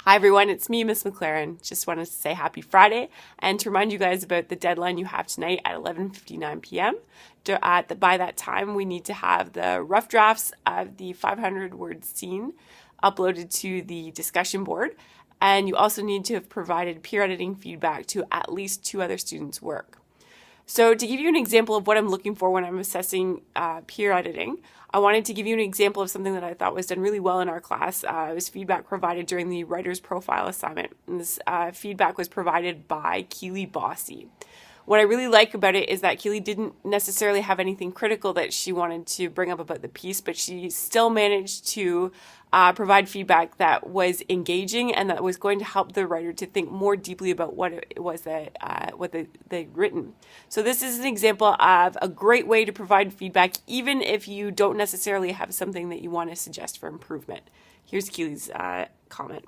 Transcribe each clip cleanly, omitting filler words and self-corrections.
Hi everyone, it's me, Miss McLaren. Just wanted to say happy Friday and to remind you guys about the deadline you have tonight at 11:59 p.m. By that time, we need to have the rough drafts of the 500-word scene uploaded to the discussion board, and you also need to have provided peer editing feedback to at least 2 other students' work. So to give you an example of what I'm looking for when I'm assessing peer editing, I wanted to give you an example of something that I thought was done really well in our class. It was feedback provided during the writer's profile assignment. And this feedback was provided by Keely Bossy. What I really like about it is that Keely didn't necessarily have anything critical that she wanted to bring up about the piece, but she still managed to provide feedback that was engaging and that was going to help the writer to think more deeply about what it was that they'd written. So this is an example of a great way to provide feedback, even if you don't necessarily have something that you want to suggest for improvement. Here's Keely's comment.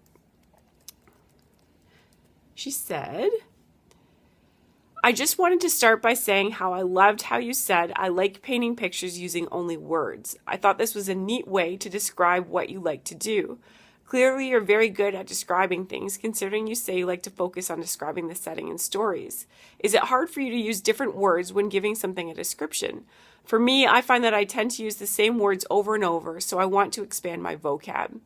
She said, I just wanted to start by saying how I loved how you said I like painting pictures using only words. I thought this was a neat way to describe what you like to do. Clearly, you're very good at describing things, considering you say you like to focus on describing the setting and stories. Is it hard for you to use different words when giving something a description? For me, I find that I tend to use the same words over and over, so I want to expand my vocab.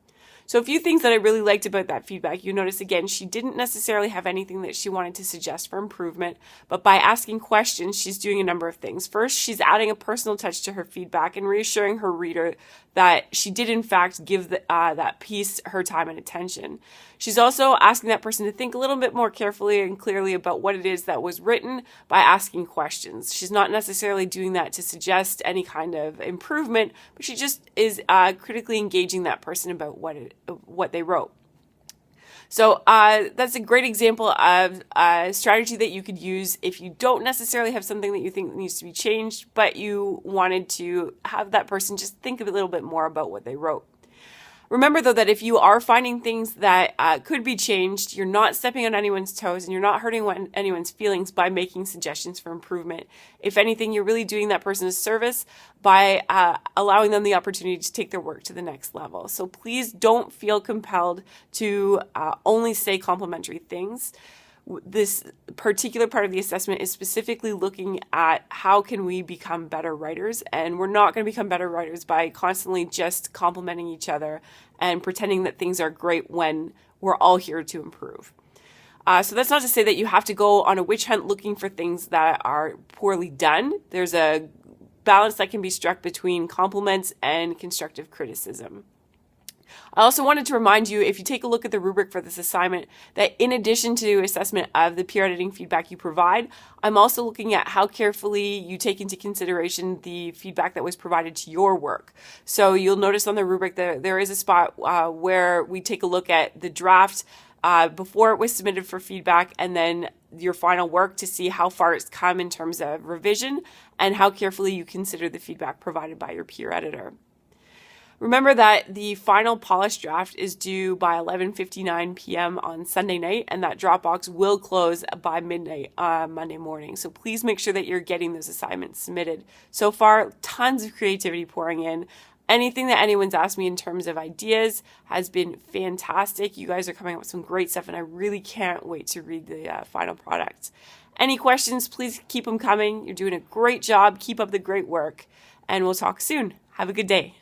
So a few things that I really liked about that feedback. You notice again, she didn't necessarily have anything that she wanted to suggest for improvement, but by asking questions, she's doing a number of things. First, she's adding a personal touch to her feedback and reassuring her reader that she did in fact give that piece her time and attention. She's also asking that person to think a little bit more carefully and clearly about what it is that was written by asking questions. She's not necessarily doing that to suggest any kind of improvement, but she just is critically engaging that person about what they wrote. So that's a great example of a strategy that you could use if you don't necessarily have something that you think needs to be changed, but you wanted to have that person just think a little bit more about what they wrote. Remember, though, that if you are finding things that could be changed, you're not stepping on anyone's toes and you're not hurting anyone's feelings by making suggestions for improvement. If anything, you're really doing that person a service by allowing them the opportunity to take their work to the next level. So please don't feel compelled to only say complimentary things. This particular part of the assessment is specifically looking at how can we become better writers, and we're not going to become better writers by constantly just complimenting each other and pretending that things are great when we're all here to improve. So that's not to say that you have to go on a witch hunt looking for things that are poorly done. There's a balance that can be struck between compliments and constructive criticism. I also wanted to remind you, if you take a look at the rubric for this assignment, that in addition to assessment of the peer editing feedback you provide, I'm also looking at how carefully you take into consideration the feedback that was provided to your work. So you'll notice on the rubric that there is a spot where we take a look at the draft before it was submitted for feedback, and then your final work to see how far it's come in terms of revision and how carefully you consider the feedback provided by your peer editor. Remember that the final polished draft is due by 11:59 p.m. on Sunday night, and that Dropbox will close by midnight Monday morning. So please make sure that you're getting those assignments submitted. So far, tons of creativity pouring in. Anything that anyone's asked me in terms of ideas has been fantastic. You guys are coming up with some great stuff, and I really can't wait to read the final product. Any questions, please keep them coming. You're doing a great job. Keep up the great work, and we'll talk soon. Have a good day.